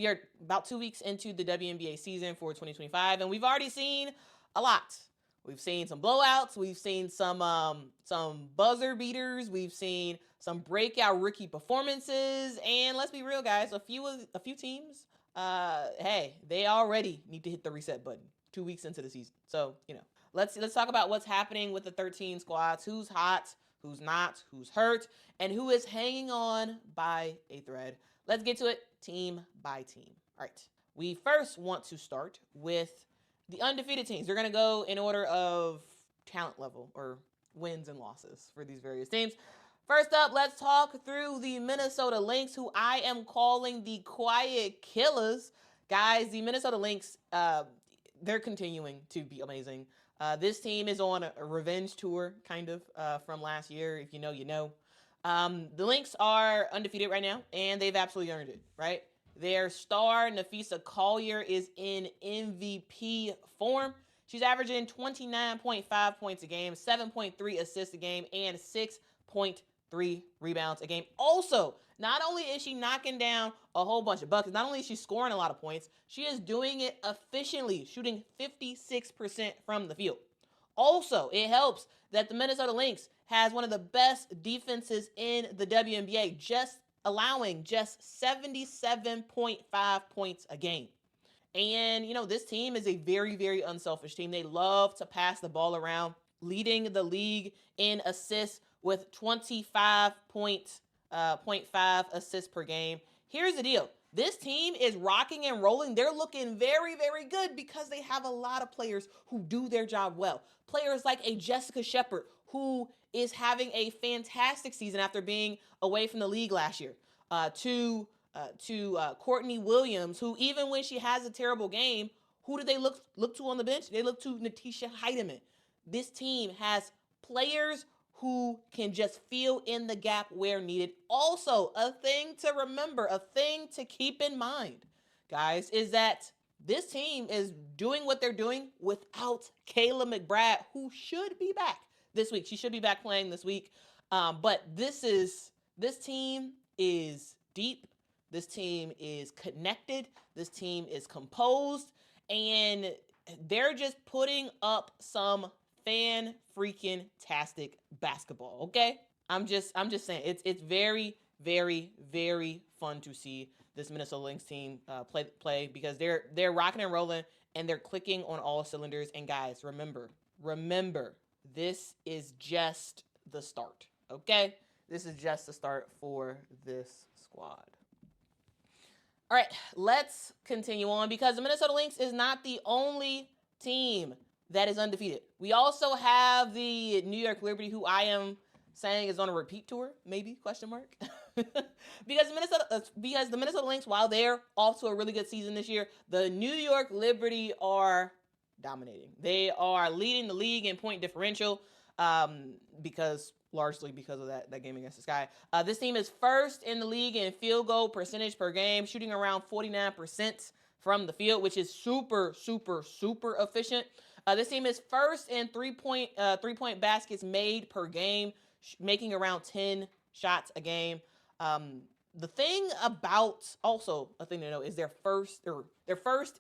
We are about 2 weeks into the WNBA season for 2025, and we've already seen a lot. We've seen some blowouts. We've seen some buzzer beaters. We've seen some breakout rookie performances. And let's be real, guys, a few teams, hey, they already need to hit the reset button 2 weeks into the season. So, let's talk about what's happening with the 13 squads. Who's hot, who's not, who's hurt, and who is hanging on by a thread. Let's get to it team by team. All right. We first want to start with the undefeated teams. They're going to go in order of talent level or wins and losses for these various teams. First up, let's talk through the Minnesota Lynx, who I am calling the quiet killers. Guys, the Minnesota Lynx, they're continuing to be amazing. This team is on a revenge tour, kind of, from last year. If you know, you know. The Lynx are undefeated right now, and they've absolutely earned it, right? Their star, Napheesa Collier, is in MVP form. She's averaging 29.5 points a game, 7.3 assists a game, and 6.3 rebounds a game. Also, not only is she knocking down a whole bunch of buckets, not only is she scoring a lot of points, she is doing it efficiently, shooting 56% from the field. Also, it helps that the Minnesota Lynx has one of the best defenses in the WNBA, allowing just 77.5 points a game. And, this team is a very, very unselfish team. They love to pass the ball around, leading the league in assists with 25.5 assists per game. Here's the deal. This team is rocking and rolling. They're looking very, very good because they have a lot of players who do their job well. Players like a Jessica Shepard, who is having a fantastic season after being away from the league last year. To Courtney Williams, who even when she has a terrible game, who do they look to on the bench? They look to Napheesa Collier. This team has players who can just fill in the gap where needed. Also, a thing to remember, a thing to keep in mind, guys, is that this team is doing what they're doing without Kayla McBride, who should be back this week. She should be back playing this week. But this team is deep. This team is connected. This team is composed. And they're just putting up some fan-freaking-tastic basketball, okay? I'm just saying, it's very, very, very fun to see this Minnesota Lynx team play because they're rocking and rolling and they're clicking on all cylinders. And guys, remember, this is just the start, okay? This is just the start for this squad. All right, let's continue on because the Minnesota Lynx is not the only team that is undefeated. We also have the New York Liberty, who I am saying is on a repeat tour, maybe, question mark. because the Minnesota Lynx, while they're off to a really good season this year, the New York Liberty are dominating. They are leading the league in point differential largely because of that game against the Sky. This team is first in the league in field goal percentage per game, shooting around 49% from the field, which is super, super, super efficient. This team is first in three-point baskets made per game, making around 10 shots a game. The thing to note is they're first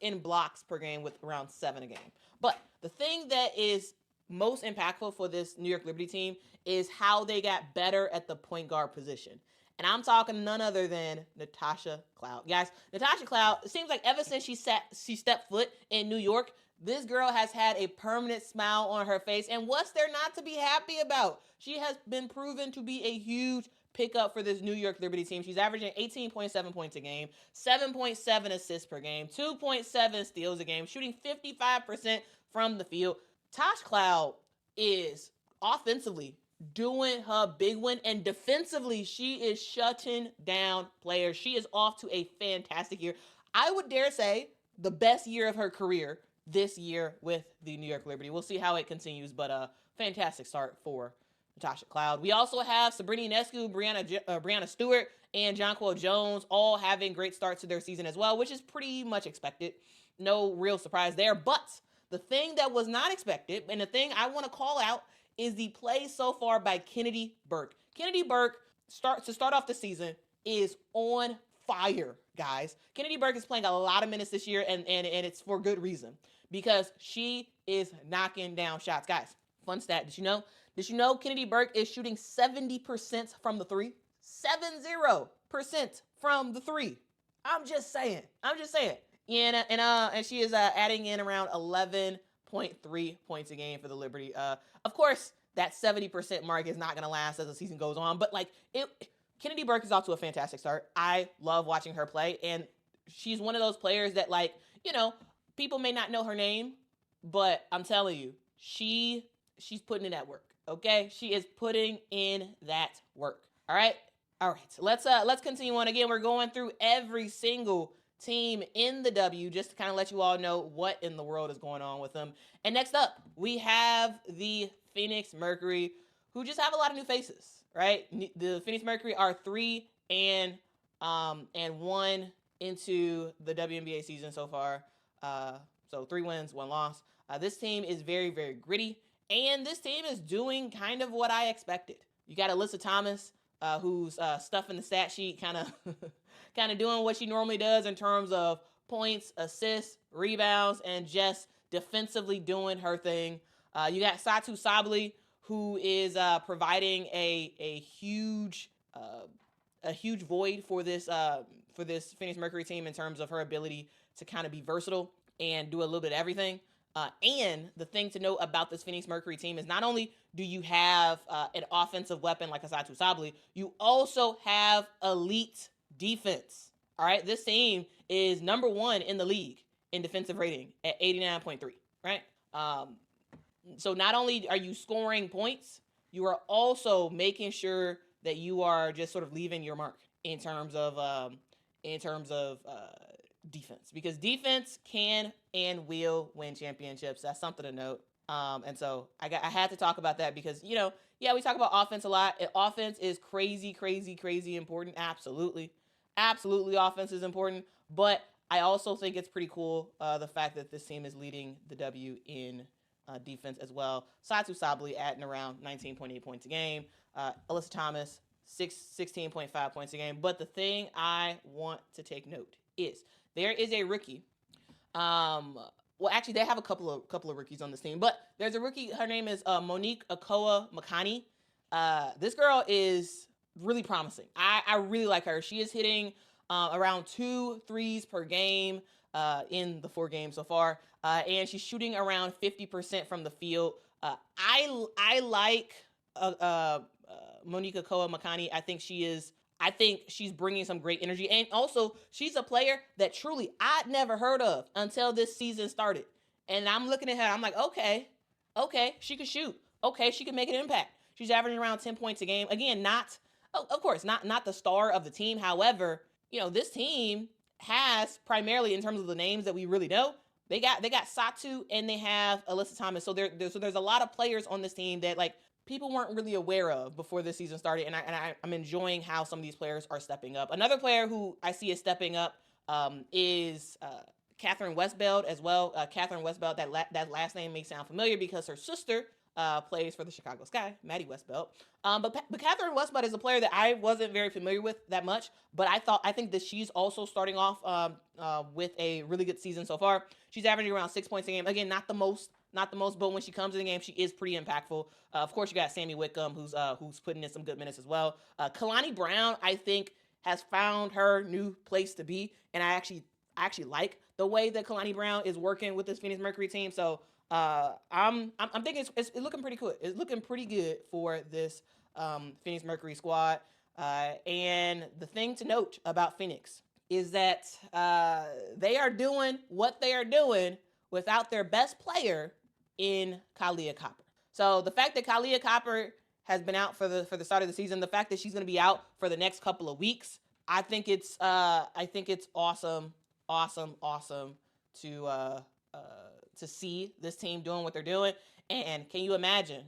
in blocks per game with around 7 a game. But the thing that is most impactful for this New York Liberty team is how they got better at the point guard position. And I'm talking none other than Natasha Cloud. Guys, Natasha Cloud, it seems like ever since she stepped foot in New York, this girl has had a permanent smile on her face. And what's there not to be happy about? She has been proven to be a huge pickup for this New York Liberty team. She's averaging 18.7 points a game, 7.7 assists per game, 2.7 steals a game, shooting 55% from the field. Tosh Cloud is offensively doing her big one, and defensively, she is shutting down players. She is off to a fantastic year. I would dare say the best year of her career this year with the New York Liberty. We'll see how it continues, but a fantastic start for Natasha Cloud. We also have Sabrina Ionescu, Brianna Stewart, and Jonquel Jones all having great starts to their season as well, which is pretty much expected. No real surprise there, but the thing that was not expected, and the thing I want to call out, is the play so far by Kennedy Burke. Kennedy Burke, to start off the season, is on fire, guys. Kennedy Burke is playing a lot of minutes this year, and it's for good reason, because she is knocking down shots. Guys, fun stat. Did you know Kennedy Burke is shooting 70% from the three? 70% from the three. I'm just saying. And she is adding in around 11.3 points a game for the Liberty. Of course, that 70% mark is not going to last as the season goes on, but Kennedy Burke is off to a fantastic start. I love watching her play, and she's one of those players that, people may not know her name, but I'm telling you, she's putting in that work. Okay, she is putting in that work. All right. Let's continue on. Again, we're going through every single team in the W just to kind of let you all know what in the world is going on with them. And next up, we have the Phoenix Mercury, who just have a lot of new faces, right? The Phoenix Mercury are 3-1 into the WNBA season so far. So 3 wins, 1 loss. This team is very, very gritty, and this team is doing kind of what I expected. You got Alyssa Thomas, who's stuffing the stat sheet, kind of doing what she normally does in terms of points, assists, rebounds, and just defensively doing her thing. You got Satu Sabli, who is providing a huge void for this Phoenix Mercury team in terms of her ability to kind of be versatile and do a little bit of everything. And the thing to note about this Phoenix Mercury team is not only do you have an offensive weapon like Satu Sabli, you also have elite defense. All right, this team is number 1 in the league in defensive rating at 89.3, right? So not only are you scoring points, you are also making sure that you are just sort of leaving your mark in terms of defense, because defense can and will win championships. That's something to note. And so I had to talk about that because, we talk about offense a lot. Offense is crazy important. Absolutely offense is important. But I also think it's pretty cool, the fact that this team is leading the W in defense as well. Satu Sabli adding around 19.8 points a game. Alyssa Thomas, 16.5 points a game. But the thing I want to take note is there is a rookie. Well, actually, they have a couple of rookies on this team, but there's a rookie. Her name is Monique Okoa Makani. This girl is really promising. I really like her. She is hitting around 2 threes per game in the 4 games so far, and she's shooting around 50% from the field. I like Monique Okoa Makani. I think she's bringing some great energy. And also, she's a player that truly I'd never heard of until this season started. And I'm looking at her, I'm like, okay, she can shoot. Okay, she can make an impact. She's averaging around 10 points a game. Again, of course, not the star of the team. However, this team has primarily, in terms of the names that we really know, they got Satu and they have Alyssa Thomas. So there's a lot of players on this team that people weren't really aware of before this season started, and I'm enjoying how some of these players are stepping up. Another player who I see is stepping up is Catherine Westbeld as well. Catherine Westbeld, that last name may sound familiar because her sister plays for the Chicago Sky, Maddie Westbeld. But Catherine Westbeld is a player that I wasn't very familiar with that much, but I think that she's also starting off with a really good season so far. She's averaging around 6 points a game. Again, not the most, but when she comes in the game, she is pretty impactful. Of course, you got Sammy Whitcomb, who's putting in some good minutes as well. Kalani Brown, I think, has found her new place to be, and I actually like the way that Kalani Brown is working with this Phoenix Mercury team. So I'm thinking it's looking pretty good. It's looking pretty good for this Phoenix Mercury squad. And the thing to note about Phoenix is that they are doing what they are doing without their best player in Kahleah Copper. So the fact that Kahleah Copper has been out for the start of the season, the fact that she's going to be out for the next couple of weeks, I think it's awesome to see this team doing what they're doing. And can you imagine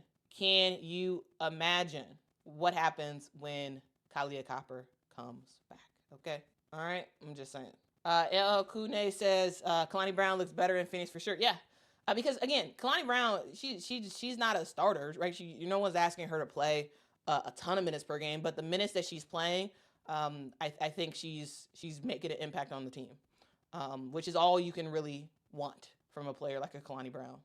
what happens when Kahleah Copper comes back? Okay. All right. I'm just saying. LL Kune says Kalani Brown looks better in Phoenix for sure. Yeah. Because again, Kalani Brown, she's not a starter, right? No one's asking her to play a ton of minutes per game, but the minutes that she's playing, I think she's making an impact on the team, which is all you can really want from a player like a Kalani Brown.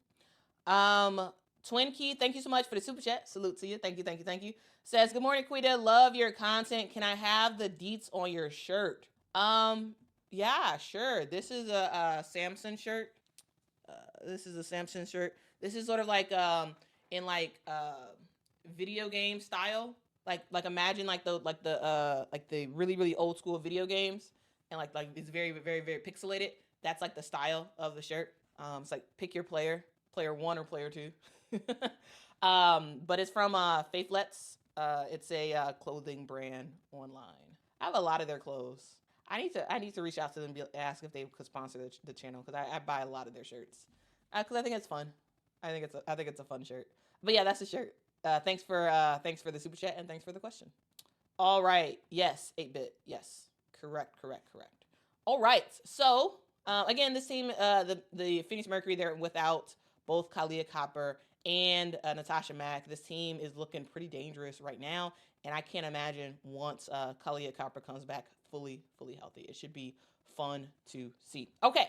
Twinkie, thank you so much for the super chat. Salute to you. Thank you. Says, good morning, Quita. Love your content. Can I have the deets on your shirt? Yeah, sure. This is a Samson shirt. This is sort of like in like video game style. Like imagine like the really old school video games, and like it's very pixelated. That's like the style of the shirt. It's like pick your player 1 or player 2. But it's from Faithlets. It's a clothing brand online. I have a lot of their clothes. I need to reach out to them and ask if they could sponsor the channel, because I buy a lot of their shirts, because I think it's fun. I think it's a fun shirt. But yeah, that's the shirt. Thanks for the super chat, and thanks for the question. All right. Yes, 8-bit. Yes. Correct. All right. So again, this team, the Phoenix Mercury, they're without both Kahleah Copper and Natasha Mack. This team is looking pretty dangerous right now, and I can't imagine once Kahleah Copper comes back fully healthy. It should be fun to see. Okay.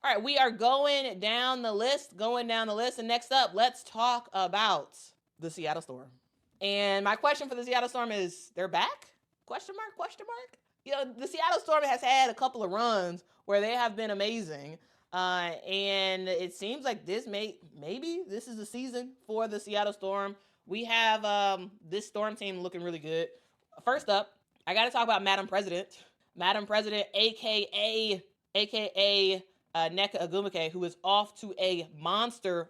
All right, we are going down the list. And next up, let's talk about the Seattle Storm. And my question for the Seattle Storm is, they're back? Question mark? You know, the Seattle Storm has had a couple of runs where they have been amazing. And it seems like maybe this is the season for the Seattle Storm. We have this Storm team looking really good. First up, I got to talk about Madam President, aka Nneka Ogwumike, who is off to a monster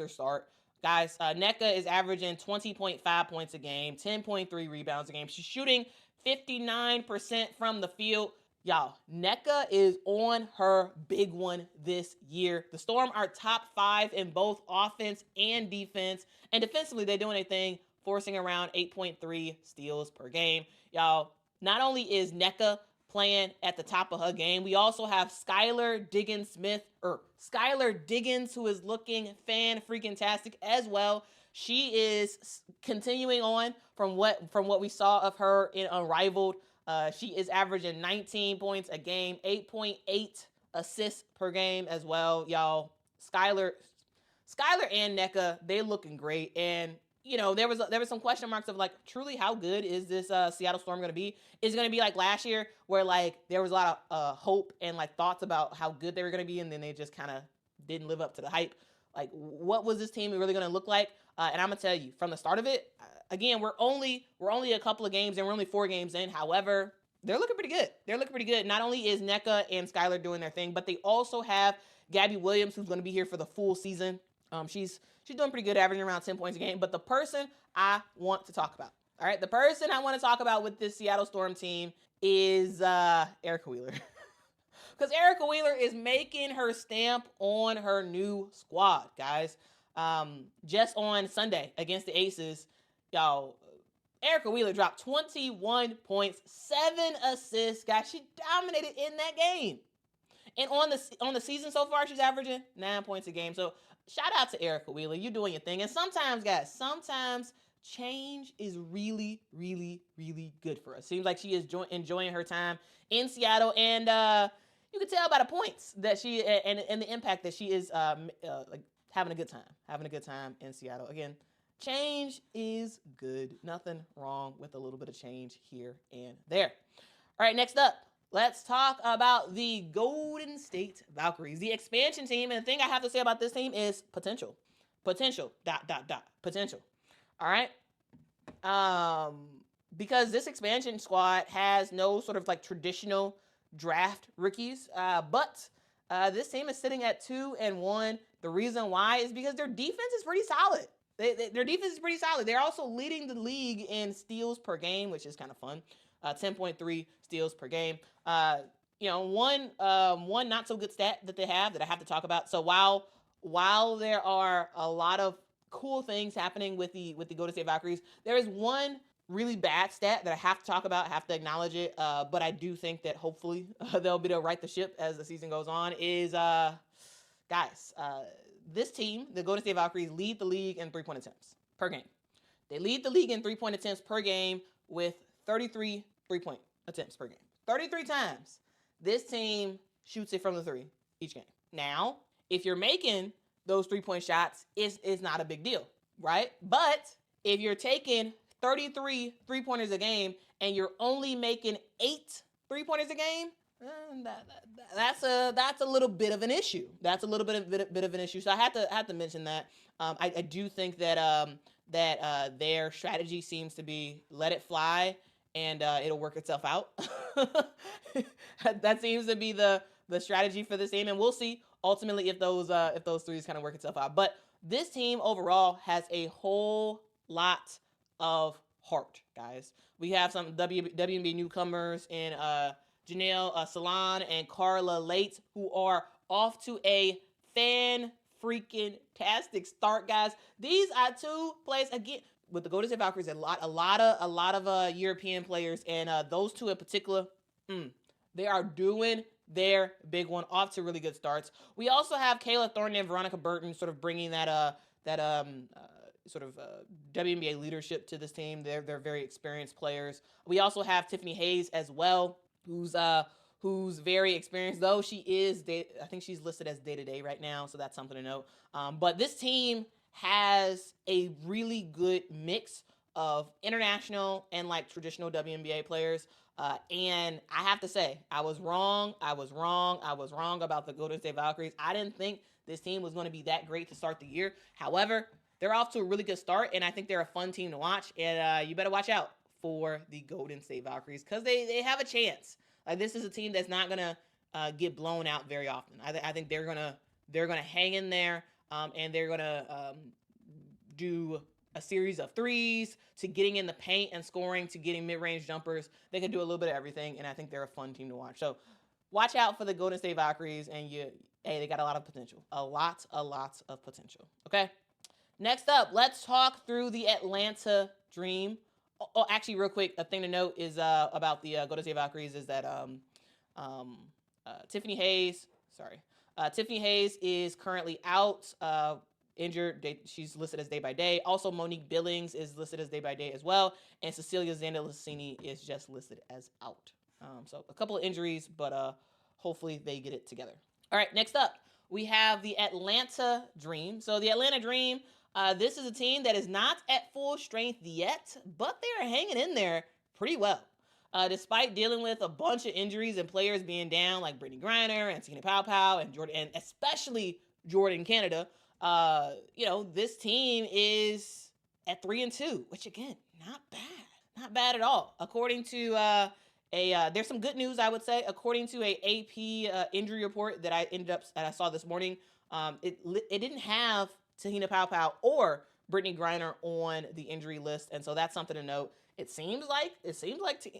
start. Guys, Nneka is averaging 20.5 points a game, 10.3 rebounds a game. She's shooting 59% from the field. Y'all, Nneka is on her big one this year. The Storm are top 5 in both offense and defense. And defensively, they're doing a thing, forcing around 8.3 steals per game. Y'all, not only is Nneka playing at the top of her game, we also have Skylar Diggins, who is looking fan-freaking-tastic as well. She is continuing on from what we saw of her in Unrivaled. She is averaging 19 points a game, 8.8 assists per game as well. Y'all, Skylar and Nneka, they looking great. And you know, there was some question marks of like, truly, how good is this Seattle Storm going to be? Is it going to be like last year, where like there was a lot of hope and like thoughts about how good they were going to be, and then they just kind of didn't live up to the hype? Like, what was this team really going to look like? And I'm gonna tell you, from the start of it, again, we're only a couple of games and we're only 4 games in. However, they're looking pretty good. Not only is Nneka and Skylar doing their thing, but they also have Gabby Williams, who's going to be here for the full season. She's doing pretty good, averaging around 10 points a game. But the person I want to talk about, all right, the person I want to talk about with this Seattle Storm team is Erica Wheeler. Because Erica Wheeler is making her stamp on her new squad, guys. Just on Sunday against the Aces, y'all, Erica Wheeler dropped 21 points, 7 assists. Guys, she dominated in that game. And on the season so far, she's averaging 9 points a game. So shout out to Erica Wheeler. You're doing your thing. And sometimes, guys, change is really good for us. Seems like she is enjoying her time in Seattle. And you can tell by the points that she and the impact that she is like having a good time in Seattle. Again, change is good. Nothing wrong with a little bit of change here and there. All right, next up, let's talk about the Golden State Valkyries, the expansion team. And the thing I have to say about this team is potential. Potential. All right. Because this expansion squad has no sort of like traditional draft rookies, but this team is sitting at 2-1. The reason why is because their defense is pretty solid. Their defense is pretty solid. They're also leading the league in steals per game, which is kind of fun. 10.3 steals per game. You know, one not so good stat that they have that I have to talk about. So while there are a lot of cool things happening with the Golden State Valkyries, there is one really bad stat that I have to talk about, have to acknowledge it. But I do think that hopefully they'll be able to right the ship as the season goes on. Is guys, this team, the Golden State Valkyries, lead the league in 3-point attempts per game. They lead the league in 3-point attempts per game with 33 3-point attempts per game. 33 times this team shoots it from the three each game. Now, if you're making those 3-point shots, it's not a big deal, right? But if you're taking 33 3-pointers a game and you're only making 8 3-pointers a game, that's a little bit of an issue. That's a little bit of an issue. So I had to mention that. I do think that their strategy seems to be let it fly and it'll work itself out. That seems to be the strategy for this team, and we'll see ultimately if those threes kind of work itself out. But this team overall has a whole lot of heart, guys. We have some WNBA newcomers in Janelle Salon and Carla Lates, who are off to a fan-freaking-tastic start, guys. These are two players, again, with the Golden State Valkyries, a lot of European players, and those two in particular, they are doing their big one, off to really good starts. We also have Kayla Thornton and Veronica Burton sort of bringing that WNBA leadership to this team. They're very experienced players. We also have Tiffany Hayes as well, who's very experienced, though she is, I think she's listed as day-to-day right now, so that's something to note. But this team has a really good mix of international and like traditional WNBA players. And I have to say, I was wrong about the Golden State Valkyries. I didn't think this team was going to be that great to start the year. However, they're off to a really good start, and I think they're a fun team to watch. And you better watch out for the Golden State Valkyries because they have a chance. Like, this is a team that's not gonna get blown out very often. I think they're gonna hang in there, and they're gonna do a series of threes to getting in the paint and scoring to getting mid-range jumpers. They can do a little bit of everything, and I think they're a fun team to watch. So watch out for the Golden State Valkyries, and they got a lot of potential. A lot of potential. Okay? Next up, let's talk through the Atlanta Dream. Oh, actually, real quick, a thing to note is about the Golden State Valkyries is that Tiffany Hayes is currently out, injured. She's listed as day by day. Also, Monique Billings is listed as day by day as well, and Cecilia Zandalicini is just listed as out. So a couple of injuries, but hopefully they get it together. All right, next up, we have the Atlanta Dream. So the Atlanta Dream, this is a team that is not at full strength yet, but they are hanging in there pretty well. Despite dealing with a bunch of injuries and players being down, like Brittany Griner and Tina Powell and Jordan, and especially Jordan Canada, this team is at 3-2, which again, not bad at all. According to there's some good news, I would say. According to a AP injury report that I saw this morning, it didn't have Tina Powell or Brittany Griner on the injury list, and so that's something to note. It seems like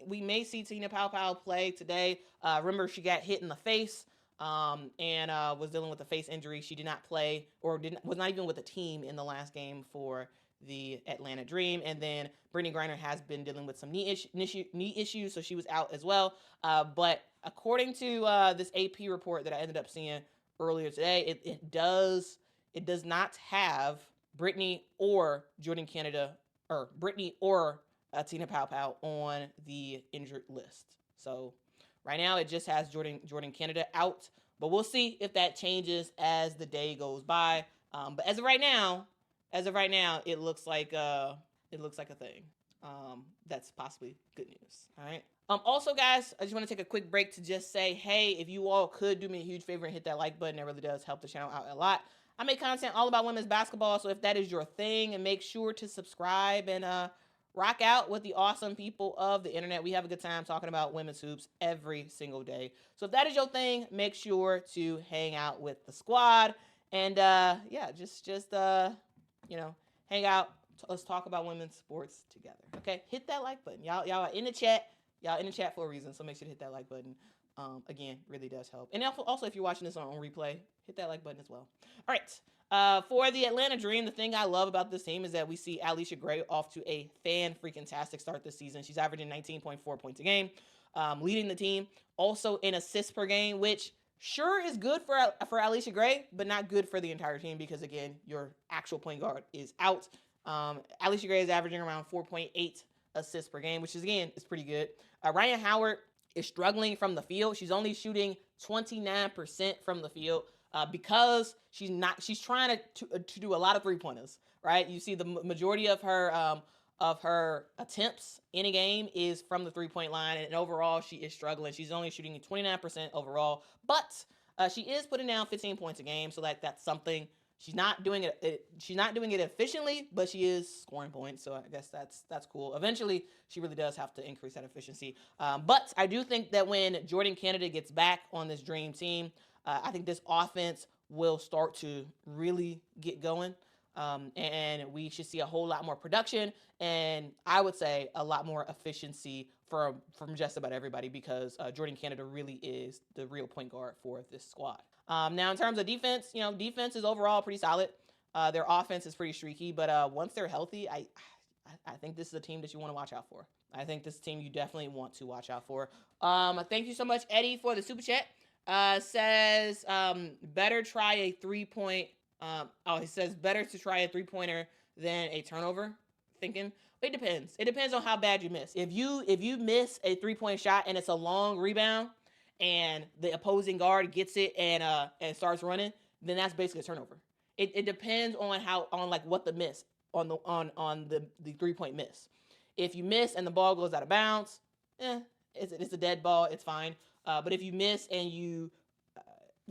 we may see Tina Powell play today. Remember, she got hit in the face and was dealing with a face injury. She did not play or was not even with the team in the last game for the Atlanta Dream. And then Brittany Griner has been dealing with some knee issues, so she was out as well. But according to this AP report that I ended up seeing earlier today, it does not have Brittany or Jordan Canada, or Brittany or Tina Powell on the injured list. So right now it just has Jordan Canada out, but we'll see if that changes as the day goes by. But as of right now, it looks like a thing. That's possibly good news. All right. Also, guys, I just want to take a quick break to just say, hey, if you all could do me a huge favor and hit that like button, it really does help the channel out a lot. I make content all about women's basketball, so if that is your thing, and make sure to subscribe and rock out with the awesome people of the internet. We have a good time talking about women's hoops every single day. So if that is your thing, make sure to hang out with the squad and just hang out. Let's talk about women's sports together. Okay, hit that like button. Y'all are in the chat. Y'all in the chat for a reason, so make sure to hit that like button. Again, really does help. And also, if you're watching this on replay, hit that like button as well. All right. For the Atlanta Dream, the thing I love about this team is that we see Alicia Gray off to a fan-freaking-tastic start this season. She's averaging 19.4 points a game, leading the team. Also in assists per game, which sure is good for Alicia Gray, but not good for the entire team because, again, your actual point guard is out. Alicia Gray is averaging around 4.8 assists per game, which is, again, is pretty good. Ryan Howard is struggling from the field. She's only shooting 29% from the field because she's trying to do a lot of three-pointers, right? You see the majority of her attempts in a game is from the three-point line, and overall she is struggling. She's only shooting 29% overall, but she is putting down 15 points a game, so that's something. She's not doing it. She's not doing it efficiently, but she is scoring points. So I guess that's cool. Eventually, she really does have to increase that efficiency. But I do think that when Jordan Canada gets back on this dream team, I think this offense will start to really get going, and we should see a whole lot more production, and I would say a lot more efficiency from just about everybody, because Jordan Canada really is the real point guard for this squad. Now, in terms of defense, defense is overall pretty solid. Their offense is pretty streaky, but once they're healthy, I think this is a team that you want to watch out for. I think this team you definitely want to watch out for. Thank you so much, Eddie, for the super chat. Says better try a 3-point. He says better to try a 3-pointer than a turnover. Thinking it depends. It depends on how bad you miss. If you miss a 3-point shot and it's a long rebound, and the opposing guard gets it and starts running, then that's basically a turnover. It depends on what the miss on the 3-point miss. If you miss and the ball goes out of bounds, it's a dead ball. It's fine. But if you miss and you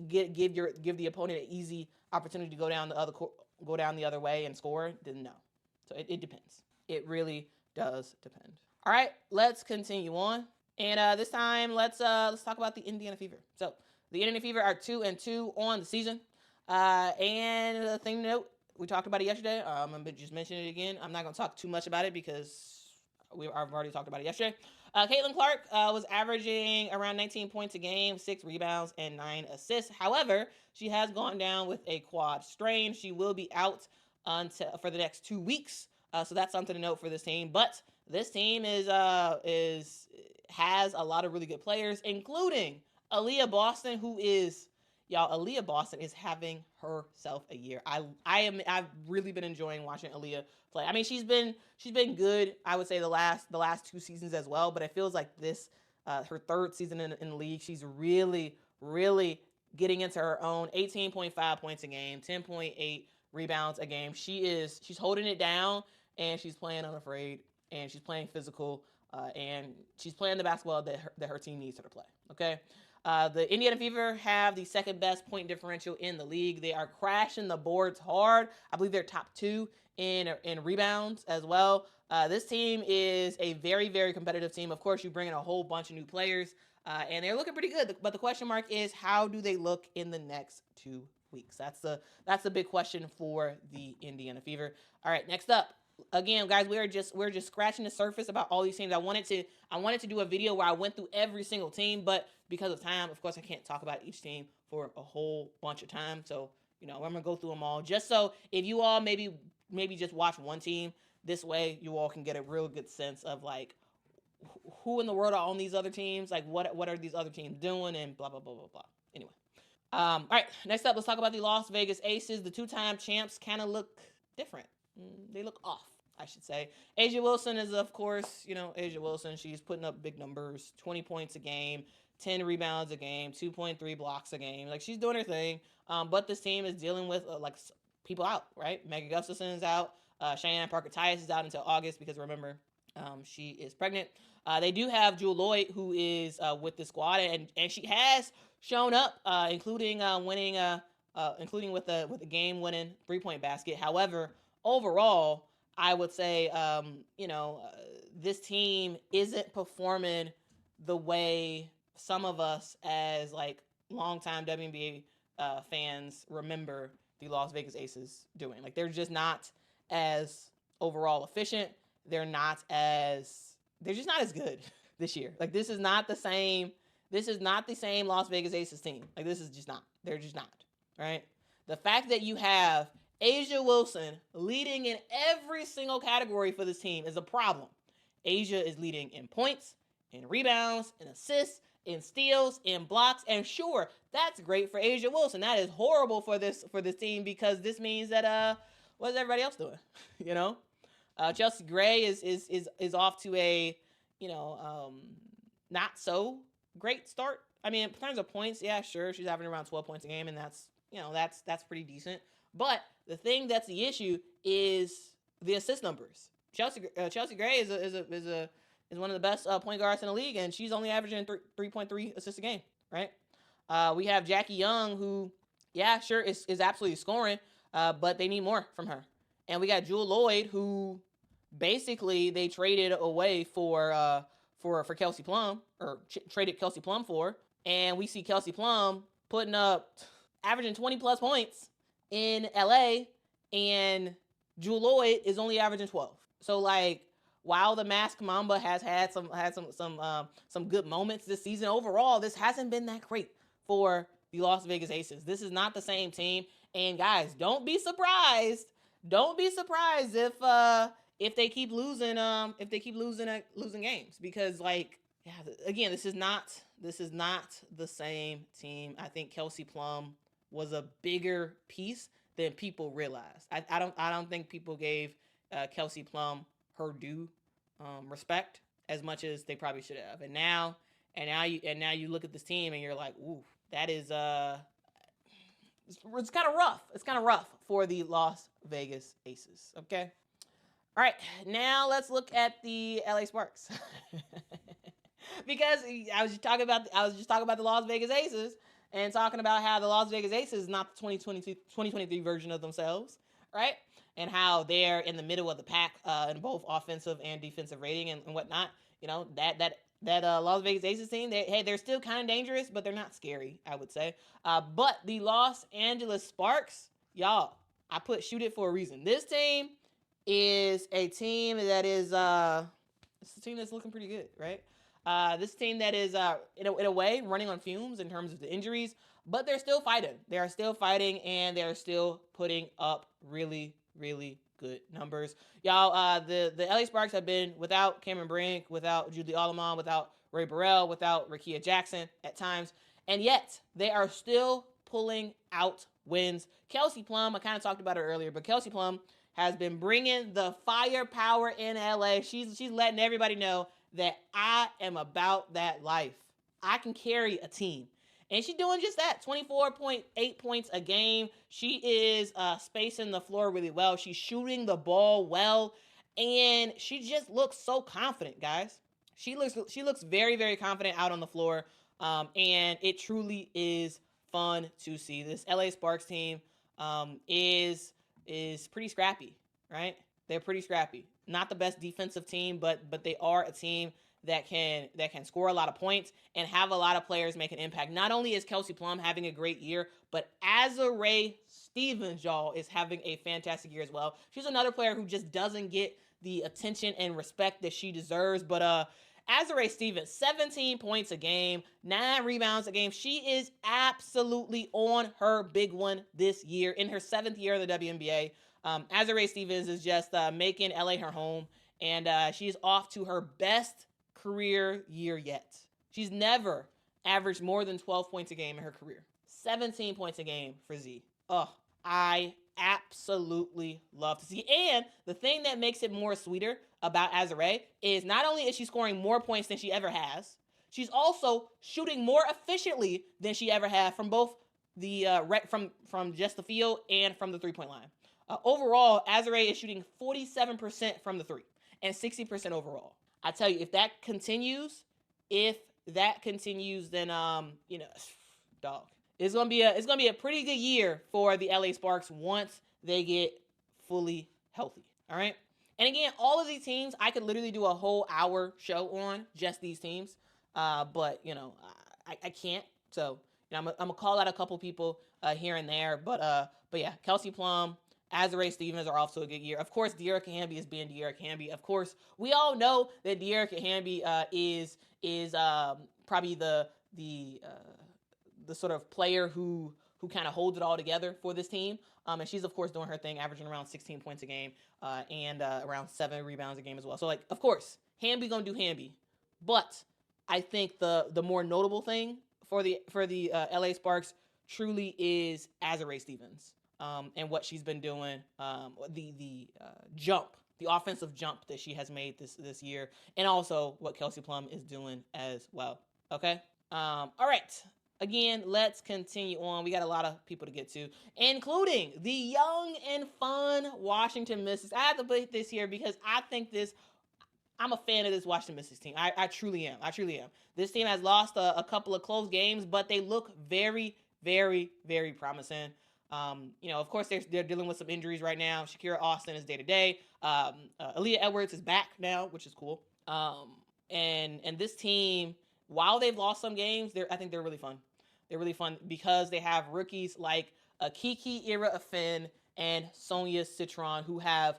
give the opponent an easy opportunity to go down the other way and score, then no. So it depends. It really does depend. All right, let's continue on. And this time, let's talk about the Indiana Fever. So the Indiana Fever are 2-2 on the season. And the thing to note, we talked about it yesterday. I'm going to just mention it again. I'm not going to talk too much about it because I've already talked about it yesterday. Caitlin Clark was averaging around 19 points a game, 6 rebounds, and 9 assists. However, she has gone down with a quad strain. She will be out for the next 2 weeks. So that's something to note for this team. But this team has a lot of really good players, including Aaliyah Boston, Aaliyah Boston is having herself a year. I've really been enjoying watching Aaliyah play. I mean, she's been good, I would say, the last 2 seasons as well, but it feels like this her third season in the league, she's really, really getting into her own. 18.5 points a game, 10.8 rebounds a game. She's holding it down, and she's playing unafraid, and she's playing physical, and she's playing the basketball that her team needs her to play. Okay. The Indiana Fever have the second best point differential in the league. They are crashing the boards hard. I believe they're top 2 in rebounds as well. This team is a very, very competitive team. Of course, you bring in a whole bunch of new players, and they're looking pretty good. But the question mark is, how do they look in the next 2 weeks? That's the big question for the Indiana Fever. All right, next up. Again, guys, we're just scratching the surface about all these teams. I wanted to do a video where I went through every single team, but because of time, of course, I can't talk about each team for a whole bunch of time. So, I'm gonna go through them all, just so if you all maybe just watch one team, this way you all can get a real good sense of like who in the world are on these other teams, like what are these other teams doing, and blah blah blah blah blah. Anyway, all right, next up, let's talk about the Las Vegas Aces. The 2-time champs kind of look different. They look off, I should say. A'ja Wilson is, of course, A'ja Wilson. She's putting up big numbers, 20 points a game, 10 rebounds a game, 2.3 blocks a game. Like, she's doing her thing. But this team is dealing with, people out, right? Megan Gustafson's out. Cheyenne Parker-Tyus is out until August because, remember, she is pregnant. They do have Jewel Lloyd, who is with the squad, and she has shown up, including with the game-winning 3-point basket. However, overall, I would say, this team isn't performing the way some of us as longtime WNBA fans remember the Las Vegas Aces doing. Like, they're just not as overall efficient. They're just not as good this year. Like, this is not the same Las Vegas Aces team. Like, this is just not. They're just not, right? The fact that you have A'ja Wilson leading in every single category for this team is a problem. A'ja is leading in points, in rebounds, in assists, in steals, in blocks, and sure, that's great for A'ja Wilson. That is horrible for this team because this means that what is everybody else doing? Chelsea Gray is off to a, you know, not so great start. I mean, in terms of points, yeah, sure, she's averaging around 12 points a game, and that's, you know, that's pretty decent. But the thing that's the issue is the assist numbers. Chelsea Gray is one of the best point guards in the league, and she's only averaging 3.3 assists a game, right? We have Jackie Young, who, yeah, sure, is absolutely scoring, but they need more from her. And we got Jewel Lloyd, who basically they traded away for Kelsey Plum, or traded Kelsey Plum for. And we see Kelsey Plum putting up, averaging 20 plus points in LA, and Jewel Lloyd is only averaging 12. So, like, while the Masked Mamba has had some good moments this season, overall this hasn't been that great for the Las Vegas Aces. This is not the same team, and guys, don't be surprised if they keep losing losing games, because, like, yeah, again, this is not the same team. I think Kelsey Plum was a bigger piece than people realize. I don't think people gave Kelsey Plum her due respect as much as they probably should have. And now you look at this team and you're like, ooh, that is it's kind of rough. It's kind of rough for the Las Vegas Aces. Okay. All right, now let's look at the LA Sparks. Because I was just talking about the Las Vegas Aces, and talking about how the Las Vegas Aces is not the 2023 version of themselves, right? And how they're in the middle of the pack in both offensive and defensive rating and whatnot. You know, that Las Vegas Aces team, they're still kind of dangerous, but they're not scary, I would say. But the Los Angeles Sparks, y'all, I put shoot it for a reason. This team is a team that is it's a team that's looking pretty good, right? This team that is in a way running on fumes in terms of the injuries, but they're still fighting. They are still fighting, and they're still putting up really, really good numbers. Y'all, the LA Sparks have been without Cameron Brink, without Julie Allemand, without Ray Burrell, without Rakia Jackson at times, and yet they are still pulling out wins. Kelsey Plum, I kind of talked about her earlier, but Kelsey Plum has been bringing the firepower in LA. She's letting everybody know that I am about that life. I can carry a team. And she's doing just that. 24.8 points a game. She is spacing the floor really well. She's shooting the ball well. And she just looks so confident, guys. She looks very, very confident out on the floor. And it truly is fun to see. This LA Sparks team is pretty scrappy, right? They're pretty scrappy. Not the best defensive team, but they are a team that can score a lot of points and have a lot of players make an impact. Not only is Kelsey Plum having a great year, but Azurá Stevens, y'all, is having a fantastic year as well. She's another player who just doesn't get the attention and respect that she deserves. But Azurá Stevens, 17 points a game, 9 rebounds a game. She is absolutely on her big one this year in her 7th year in the WNBA. Azurá Stevens is just making LA her home, and she's off to her best career year yet. She's never averaged more than 12 points a game in her career. 17 points a game for Z. Oh, I absolutely love to see. And the thing that makes it more sweeter about Azurá is not only is she scoring more points than she ever has, she's also shooting more efficiently than she ever had from both the from just the field and from the three-point line. Overall, Azurá is shooting 47% from the three and 60% overall. I tell you, if that continues, then dog, it's gonna be a pretty good year for the LA Sparks once they get fully healthy. All right. And again, all of these teams, I could literally do a whole hour show on just these teams, but I can't. So I'm gonna call out a couple people here and there, but yeah, Kelsey Plum, Azurá Stevens are off to a good year. Of course, De'Erica Hamby is being De'Erica Hamby. Of course, we all know that De'Erica Hamby is probably the sort of player who kind of holds it all together for this team. And she's, of course, doing her thing, averaging around 16 points a game and around 7 rebounds a game as well. So, like, of course, Hamby gonna do Hamby. But I think the more notable thing for the LA Sparks truly is Azurá Stevens. And what she's been doing, the jump the offensive jump that she has made this year, and also what Kelsey Plum is doing as well. Okay. All right. Again, let's continue on. We got a lot of people to get to, including the young and fun Washington Mystics. I have to put this here because I think I'm a fan of this Washington Mystics team. I truly am. I truly am. This team has lost a couple of close games, but they look very, very, very promising. Of course, they're dealing with some injuries right now. Shakira Austin is day to day. Aaliyah Edwards is back now, which is cool. And this team, while they've lost some games, I think they're really fun. They're really fun because they have rookies like Kahleah Copper and Sonia Citron, who have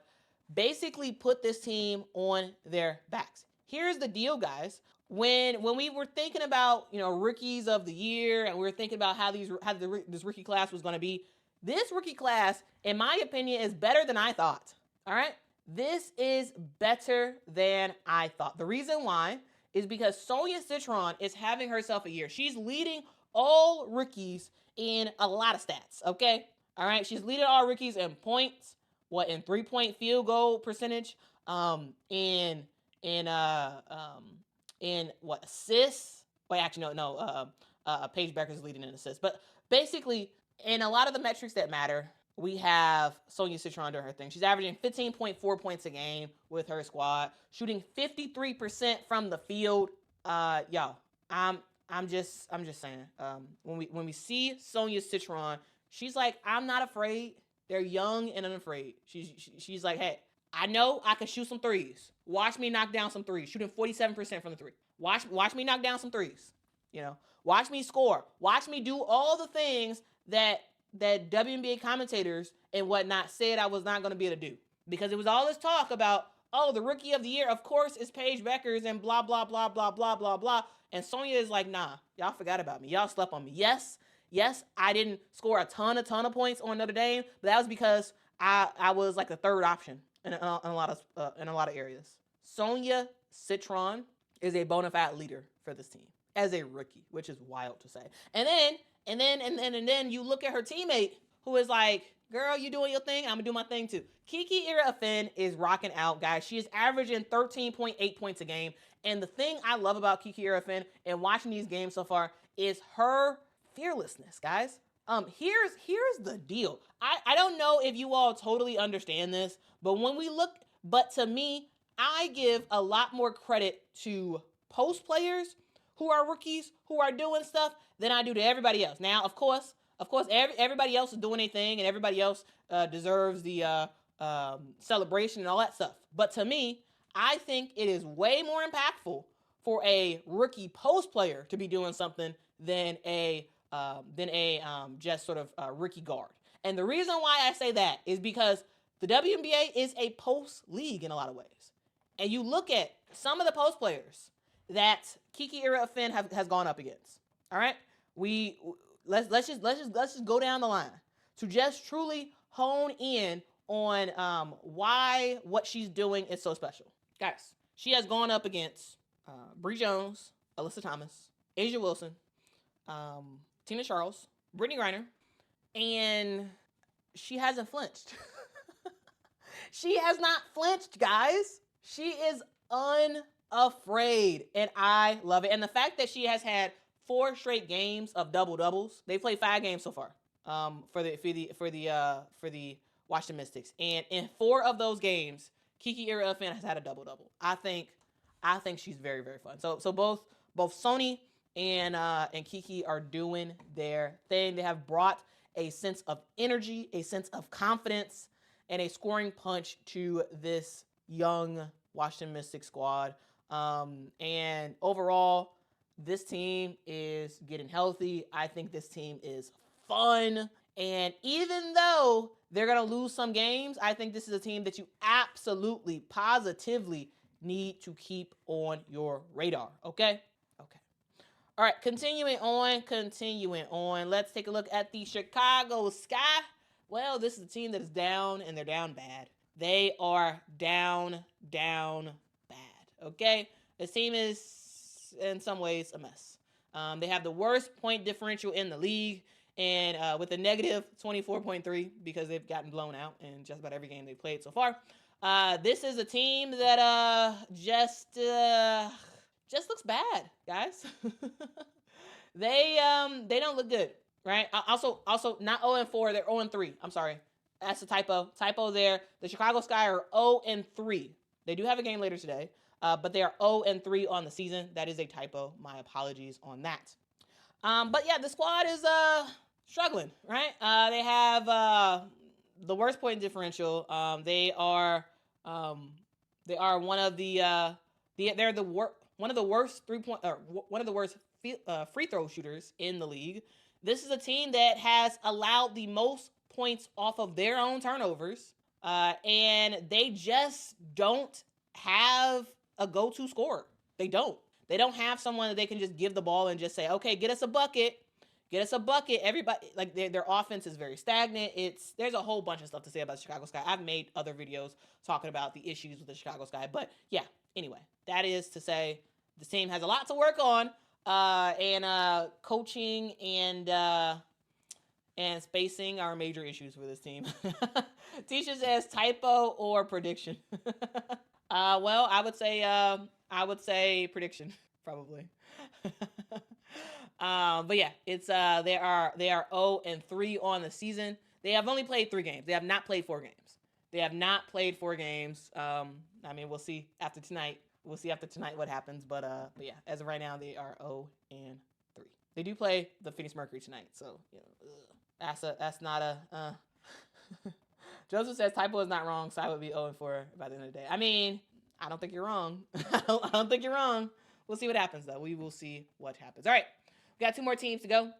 basically put this team on their backs. Here's the deal, guys. When we were thinking about rookies of the year, and we were thinking about how this rookie class was going to be, this rookie class, in my opinion, is better than I thought. All right, this is better than I thought. The reason why is because Sonia Citron is having herself a year. She's leading all rookies in a lot of stats. Okay, all right, she's leading all rookies in points, in 3-point field goal percentage, in assists? Wait, actually, no. Paige Becker's leading in assists. But basically, in a lot of the metrics that matter, we have Sonia Citron doing her thing. She's averaging 15.4 points a game with her squad, shooting 53% from the field. Y'all, I'm just saying. When we see Sonia Citron, she's like, I'm not afraid. They're young and unafraid. She's like, hey, I know I can shoot some threes. Watch me knock down some threes. Shooting 47% from the three. Watch me knock down some threes. Watch me score. Watch me do all the things that WNBA commentators and whatnot said I was not going to be able to do. Because it was all this talk about, the rookie of the year, of course, is Paige Beckers and blah, blah, blah, blah, blah, blah, blah. And Sonia is like, nah, y'all forgot about me. Y'all slept on me. Yes, I didn't score a ton of points on Notre Dame, but that was because I was like the third option in a lot of areas. Sonia Citron is a bona fide leader for this team as a rookie, which is wild to say. And then you look at her teammate who is like, girl, you doing your thing, I'm gonna do my thing too. Kahleah Copper is rocking out, guys. She is averaging 13.8 points a game. And the thing I love about Kahleah Copper and watching these games so far is her fearlessness, guys. Here's the deal. I don't know if you all totally understand this, but to me, I give a lot more credit to post players who are rookies, who are doing stuff, than I do to everybody else. Now, of course, everybody else is doing their thing, and everybody else deserves the celebration and all that stuff. But to me, I think it is way more impactful for a rookie post player to be doing something than a just sort of rookie guard. And the reason why I say that is because the WNBA is a post league in a lot of ways. And you look at some of the post players that Kahleah Copper has gone up against. All right, let's just go down the line to just truly hone in on why what she's doing is so special, guys. She has gone up against Bree Jones, Alyssa Thomas, Asia Wilson, Tina Charles, Brittany Griner, and she hasn't flinched. She has not flinched, guys. She is unafraid, and I love it. And the fact that she has had 4 straight games of double-doubles. They played 5 games so far for the Washington Mystics, and in 4 of those games, Kahleah Copper has had a double-double. I think she's very, very fun. So both Sony and Kiki are doing their thing. They have brought a sense of energy, a sense of confidence, and a scoring punch to this young Washington Mystics squad. And overall, this team is getting healthy. I think this team is fun. And even though they're going to lose some games, I think this is a team that you absolutely, positively need to keep on your radar. Okay? Okay. All right, continuing on. Let's take a look at the Chicago Sky. Well, this is a team that is down, and they're down bad. They are down bad. Okay? This team is, in some ways, a mess. They have the worst point differential in the league, and with a negative 24.3 because they've gotten blown out in just about every game they've played so far. This is a team that just looks bad, guys. They don't look good, right? Also not 0-4, they're 0-3. I'm sorry. That's a typo. Typo there. The Chicago Sky are 0-3. They do have a game later today, but they are 0-3 on the season. That is a typo. My apologies on that. But yeah, the squad is struggling, right? They have the worst point differential. They are one of the one of the worst one of the worst free throw shooters in the league. This is a team that has allowed the most points off of their own turnovers, and they just don't have a go-to scorer. They don't. They don't have someone that they can just give the ball and just say, okay, get us a bucket. Get us a bucket. Everybody, like their offense is very stagnant. There's a whole bunch of stuff to say about the Chicago Sky. I've made other videos talking about the issues with the Chicago Sky. But yeah, anyway, that is to say the team has a lot to work on. And coaching and spacing are major issues for this team. Tisha says typo or prediction. Well, I would say prediction probably. But yeah, it's they are 0-3 on the season. They have only played 3 games. They have not played 4 games. I mean, we'll see after tonight. What happens. But yeah, as of right now, they are 0-3. They do play the Phoenix Mercury tonight, so you know, that's not a. Joseph says typo is not wrong, so I would be 0-4 by the end of the day. I mean, I don't think you're wrong. I don't think you're wrong. We'll see what happens, though. We will see what happens. All right, we got 2 more teams to go.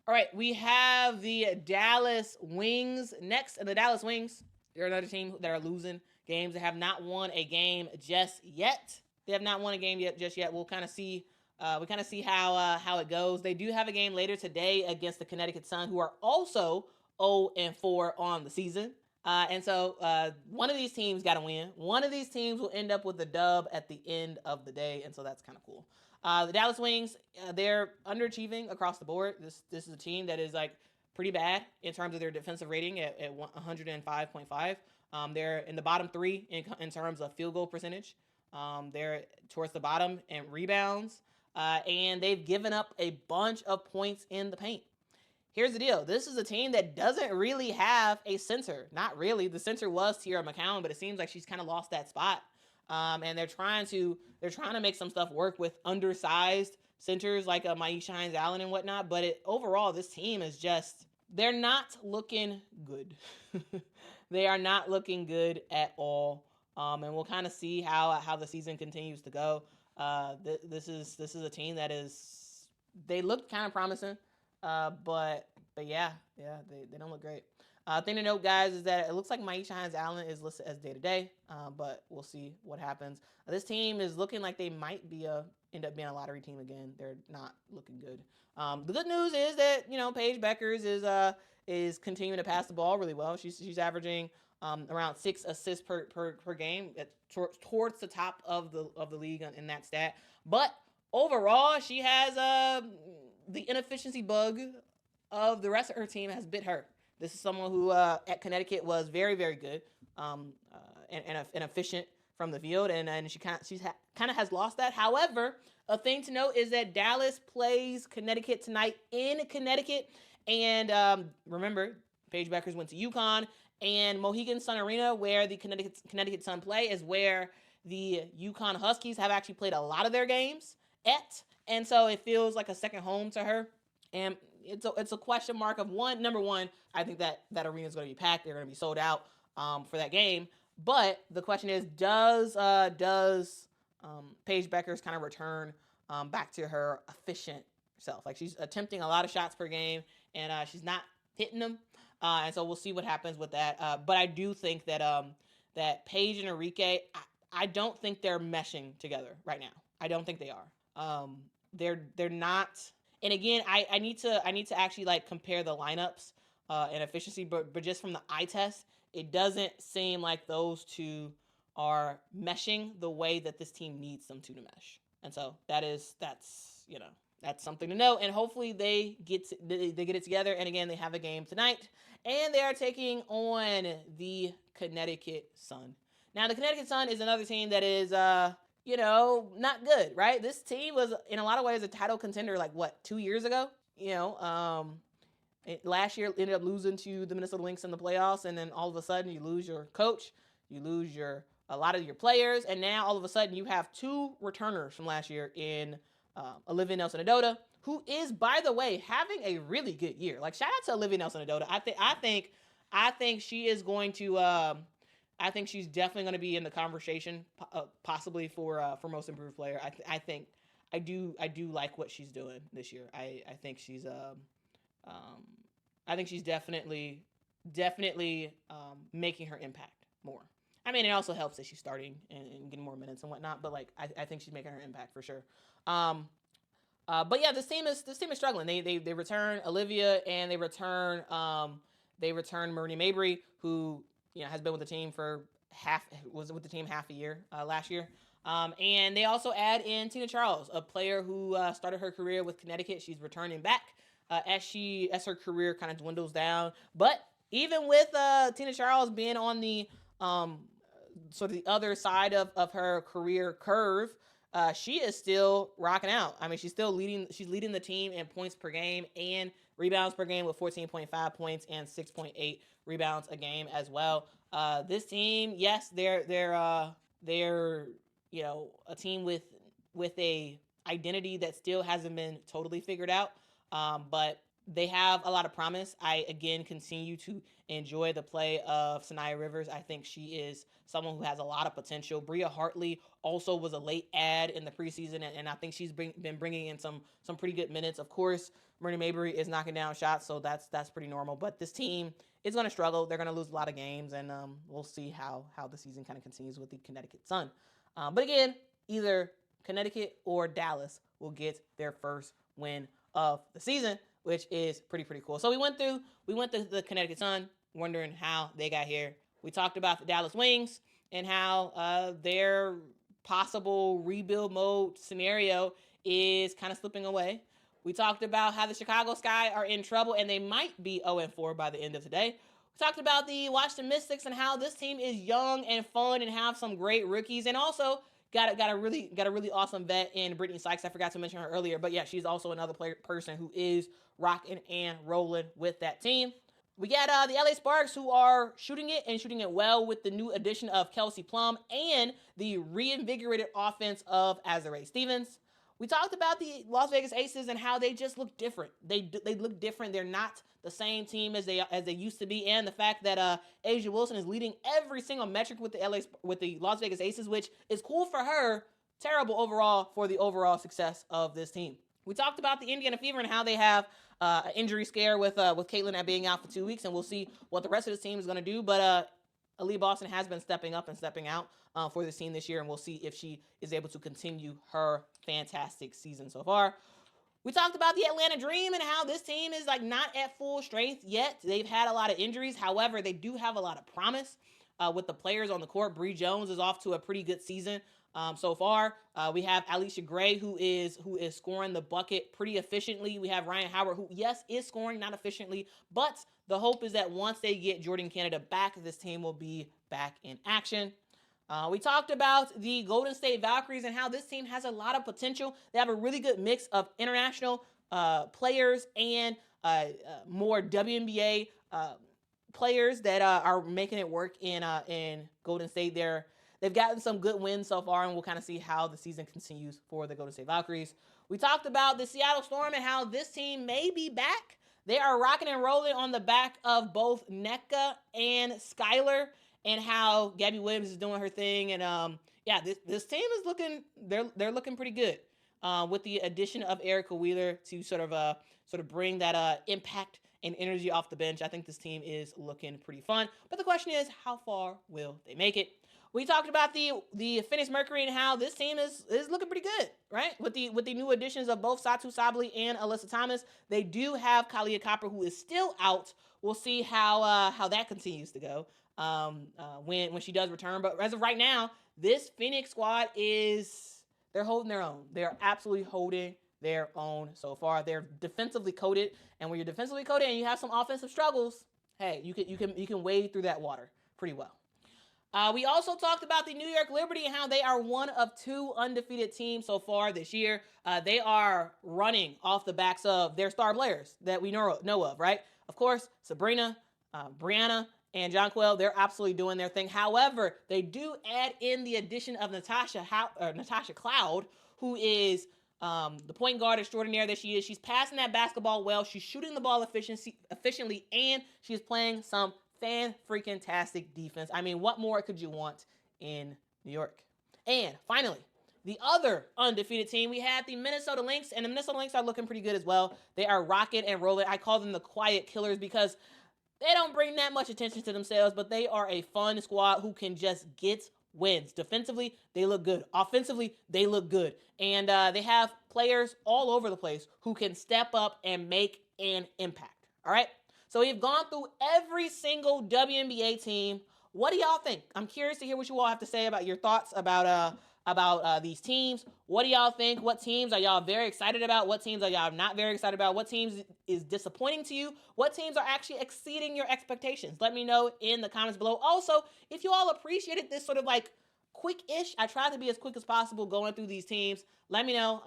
All right, we have the Dallas Wings next, and the Dallas Wings, they're another team that are losing games. They have not won a game just yet. We'll kind of see. We kind of see how it goes. They do have a game later today against the Connecticut Sun, who are also 0-4 on the season. And so one of these teams got to win. One of these teams will end up with a dub at the end of the day, and so that's kind of cool. The Dallas Wings, they're underachieving across the board. This is a team that is like pretty bad in terms of their defensive rating at 105.5. They're in the bottom 3 in terms of field goal percentage. They're towards the bottom in rebounds. And they've given up a bunch of points in the paint. Here's the deal. This is a team that doesn't really have a center. Not really. The center was Tiara McCowan, but it seems like she's kind of lost that spot. And they're trying to make some stuff work with undersized centers like Myisha Hines-Allen and whatnot. But overall, this team is just, they're not looking good. They are not looking good at all. And we'll kind of see how the season continues to go. This is a team that they look kind of promising, but yeah, they don't look great. Thing to note, guys, is that it looks like Myisha Hines-Allen is listed as day-to-day, but we'll see what happens. This team is looking like they might end up being a lottery team again. They're not looking good. The good news is that Paige Beckers is continuing to pass the ball really well. She's averaging around 6 assists per game, towards the top of the league in that stat. But overall, she has the inefficiency bug of the rest of her team has bit her. This is someone who at Connecticut was very, very good and efficient from the field, and she kind of has lost that. However, a thing to note is that Dallas plays Connecticut tonight in Connecticut, and remember, Paige Beckers went to UConn. And Mohegan Sun Arena, where the Connecticut Sun play, is where the UConn Huskies have actually played a lot of their games at. And so it feels like a second home to her. And it's a question mark of number one, I think that arena is going to be packed. They're going to be sold out for that game. But the question is, does Paige Beckers kind of return back to her efficient self? Like, she's attempting a lot of shots per game, and she's not hitting them. And so we'll see what happens with that. But I do think that Paige and Enrique, I don't think they're meshing together right now. I don't think they are. They're not. And again, I need to actually like compare the lineups and efficiency, but just from the eye test, it doesn't seem like those two are meshing the way that this team needs them to mesh. And so that's that's something to note. And hopefully they get it together. And again, they have a game tonight, and they are taking on the Connecticut Sun. Now, the Connecticut Sun is another team that is, not good, right? This team was in a lot of ways a title contender, 2 years ago. Last year ended up losing to the Minnesota Lynx in the playoffs, and then all of a sudden you lose your coach, you lose a lot of your players, and now all of a sudden you have 2 returners from last year in Olivia Nelson-Ododa, who is, by the way, having a really good year. Shout out to Olivia Nelson-Ododa. I think she is going to. I think she's definitely going to be in the conversation, possibly for most improved player. I do like what she's doing this year. I think she's definitely making her impact more. I mean, it also helps that she's starting and getting more minutes and whatnot. But I think she's making her impact for sure. But yeah, this team is struggling. They return Olivia, and they return Marie Mabry, who has been with the team for half a year last year. And they also add in Tina Charles, a player who started her career with Connecticut. She's returning back as her career kind of dwindles down. But even with Tina Charles being on the sort of the other side of her career curve, she is still rocking out. I mean, she's leading the team in points per game and rebounds per game with 14.5 points and 6.8 rebounds a game as well. This team, yes, they're a team with a identity that still hasn't been totally figured out. But they have a lot of promise. I, again, continue to enjoy the play of Sanaya Rivers. I think she is someone who has a lot of potential. Bria Hartley also was a late add in the preseason, and I think she's been bringing in some pretty good minutes. Of course, Marie Mabry is knocking down shots, so that's pretty normal. But this team is going to struggle. They're going to lose a lot of games, and we'll see how the season kind of continues with the Connecticut Sun. But again, either Connecticut or Dallas will get their first win of the season, which is pretty cool. So we went through the Connecticut Sun, wondering how they got here. We talked about the Dallas Wings and how their possible rebuild mode scenario is kind of slipping away. We talked about how the Chicago Sky are in trouble and they might be 0-4 by the end of today. We talked about the Washington Mystics and how this team is young and fun and have some great rookies, and also got a really awesome vet in Brittany Sykes. I forgot to mention her earlier, but yeah, she's also another person who is rocking and rolling with that team. We got the LA Sparks, who are shooting it well with the new addition of Kelsey Plum and the reinvigorated offense of Azurá Stevens. We talked about the Las Vegas Aces and how they just look different. They look different. They're not the same team as they used to be, and the fact that A'ja Wilson is leading every single metric with the Las Vegas Aces, which is cool for her, terrible overall for the overall success of this team. We talked about the Indiana Fever and how they have an injury scare with Caitlin being out for 2 weeks, and we'll see what the rest of this team is going to do. But Aaliyah Boston has been stepping up and stepping out for this team this year, and we'll see if she is able to continue her fantastic season so far. We talked about the Atlanta Dream and how this team is not at full strength yet. They've had a lot of injuries. However, they do have a lot of promise with the players on the court. Bree Jones is off to a pretty good season so far. We have Alicia Gray, who is scoring the bucket pretty efficiently. We have Ryan Howard, who, yes, is scoring, not efficiently, but the hope is that once they get Jordan Canada back, this team will be back in action. We talked about the Golden State Valkyries and how this team has a lot of potential. They have a really good mix of international players and more WNBA players that are making it work in Golden State. They've gotten some good wins so far, and we'll kind of see how the season continues for the Golden State Valkyries. We talked about the Seattle Storm and how this team may be back. They are rocking and rolling on the back of both Nneka and Skylar, and how Gabby Williams is doing her thing. And this team is they're looking pretty good with the addition of Erica Wheeler to sort of bring that impact and energy off the bench. I think this team is looking pretty fun. But the question is, how far will they make it? We talked about the Phoenix Mercury and how this team is looking pretty good, right? With the new additions of both Satu Sabally and Alyssa Thomas. They do have Kahleah Copper, who is still out. We'll see how that continues to go when she does return. But as of right now, this Phoenix squad they're holding their own. They're absolutely holding their own so far. They're defensively coded, and when you're defensively coded and you have some offensive struggles, hey, you can wade through that water pretty well. We also talked about the New York Liberty and how they are one of 2 undefeated teams so far this year. They are running off the backs of their star players that we know of, right? Of course, Sabrina, Brianna, and Jonquel, they're absolutely doing their thing. However, they do add in the addition of Natasha Cloud, who is the point guard extraordinaire that she is. She's passing that basketball well. She's shooting the ball efficiently, and she's playing some fan-freaking-tastic defense. I mean, what more could you want in New York? And finally, the other undefeated team, we have the Minnesota Lynx, and the Minnesota Lynx are looking pretty good as well. They are rocking and rolling. I call them the quiet killers because they don't bring that much attention to themselves, but they are a fun squad who can just get wins. Defensively, they look good. Offensively, they look good. And they have players all over the place who can step up and make an impact. All right? So we've gone through every single WNBA team. What do y'all think? I'm curious to hear what you all have to say about your thoughts about these teams. What do y'all think? What teams are y'all very excited about? What teams are y'all not very excited about? What teams is disappointing to you? What teams are actually exceeding your expectations? Let me know in the comments below. Also, if you all appreciated this sort of like quick-ish, I tried to be as quick as possible going through these teams. Let me know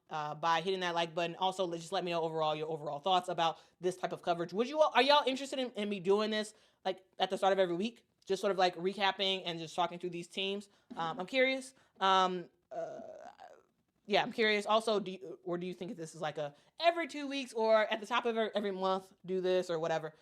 by hitting that like button. Also, just let me know your overall thoughts about this type of coverage. Are y'all interested in me doing this like at the start of every week? Just sort of like recapping and just talking through these teams. I'm curious. I'm curious. Also, do you think this is like a every 2 weeks or at the top of every month do this or whatever?